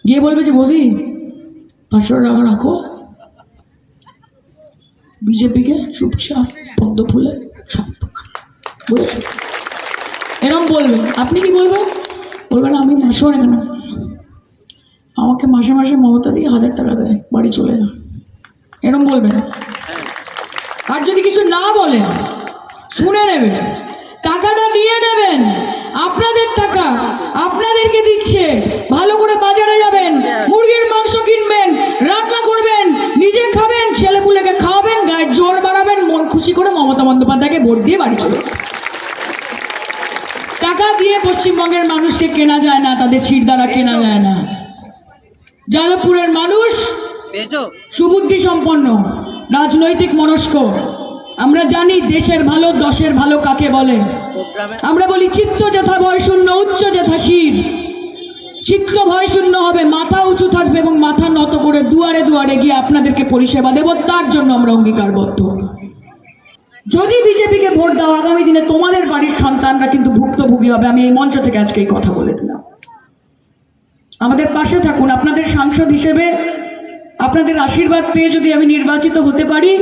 গিয়ে বলবে যে বৌদি 500 টাকা রাখো, বিজেপিকে চুপচাপ পদ্ম ফুলে বুঝেছো, এরম বলবেন। আপনি কি বলবেন? বলবেন আমি মাসেও কেন, আমাকে মাসে মাসে মমতা দিয়ে 1000 টাকা দেয়, বাড়ি চলে যা, এরম বলবেন। আর যদি কিছু না বলেন, শুনে নেবেন, টাকাটা নিয়ে নেবেন, আপনাদের টাকা আপনাদেরকে দিচ্ছে, ভালো করে বাজারে যাবেন, মুরগির মাংস কিনবেন, রান্না করবেন, নিজে খাবেন, ছেলেপুলেকে খাওয়াবেন, গায়ে জোর বাড়াবেন, মন খুশি করে মমতা বন্দ্যোপাধ্যায়কে ভোট দিয়ে বাড়ি চলে। টাকা দিয়ে পশ্চিমবঙ্গের মানুষকে কেনা যায় না, তাদের চির দ্বারা কেনা যায় না। যাদবপুরের মানুষ সুবুদ্ধি সম্পন্ন, রাজনৈতিক মনস্ক। আমরা জানি দেশের ভালো দশের ভালো কাকে বলে। আমরা বলি চিত্ত যথা ভয় শূন্য, উচ্চ যথা শির। চিত্ত ভয় শূন্য হবে, মাথা উঁচু থাকবে এবং মাথা নত করে দুয়ারে দুয়ারে গিয়ে আপনাদেরকে পরিষেবা দেব, তার জন্য আমরা অঙ্গীকারবদ্ধ। যদি বিজেপিকে ভোট দাও, আগামী দিনে তোমাদের বাড়ির সন্তানরা কিন্তু ভুক্তভোগী হবে। আমি এই মঞ্চ থেকে আজকে এই কথা বলে দিলাম। আমাদের পাশে থাকুন। আপনাদের সাংসদ হিসেবে আপনাদের আশীর্বাদ পেয়ে যদি আমি নির্বাচিত হতে পারি,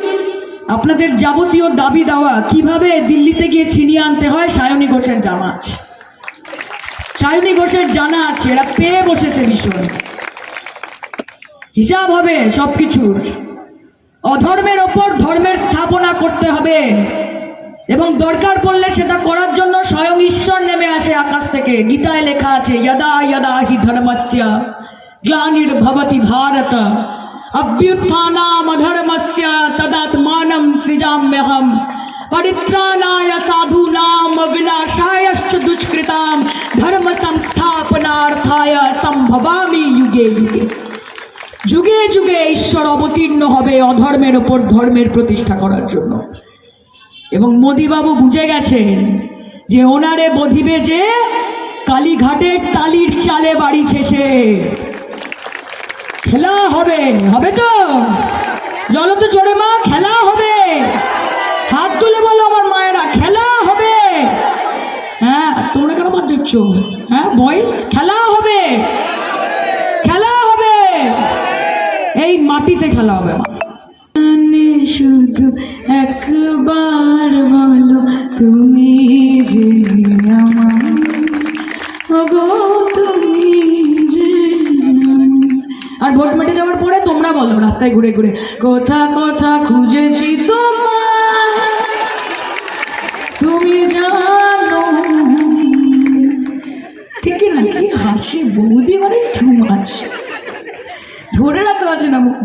আপনাদের যাবতীয় দাবি দাওয়া কিভাবে দিল্লিতে গিয়ে ছিনিয়ে আনতে হয় সায়নী ঘোষের জানা আছে, সায়নী ঘোষের জানা আছে। এরা পেয়ে বসেছে ভীষণ, হিসাব হবে সবকিছুর। অধর্মের ওপর ধর্মের স্থাপনা করতে হবে এবং দরকার পড়লে সেটা করার জন্য স্বয়ং ঈশ্বর নেমে আসে আকাশ থেকে। গীতায় লেখা আছে, যদা যদা হি ধর্মস্য গ্লানির্ভবতি ভারত অভ্যুত্থানাম অধর্মস্য তদাত্মানম সৃজাম্যহম পরিত্রাণায় সাধূনাম বিনাশায়শ্চ দুষ্কৃতাম ধর্ম সংস্থাপনার্থায় সম্ভবামি যুগে যুগে। যুগে যুগে ঈশ্বর অবতীর্ণ হবে অধর্মের ওপর ধর্মের প্রতিষ্ঠা করার জন্য। এবং মোদিবাবু বুঝে গেছেন যে ওনারে বধিবে যে কালীঘাটের টালির চালে বাড়ি ছেসে। খেলা হবে, হবে তো? বলো তো জোরে মা, খেলা হবে। হাত তুলে বলো আমার মায়েরা, খেলা হবে। হ্যাঁ, তোমরা কেন মার দিচ্ছ? হ্যাঁ বয়েস, খেলা হবে, খেলা হবে, এই মাটিতে খেলা হবে। শুধু একবার বলো তুমি যে আমার, তুমি যে। আর ভোট মেটে যাওয়ার পরে তোমরা বলো রাস্তায় ঘুরে ঘুরে, কোথা কোথা খুঁজেছি তোমার তুমি জানো। ঠিক না? কি হাসি বৌদি, মানে 2 মাস ধরে রাখতে পারছে না মুখ।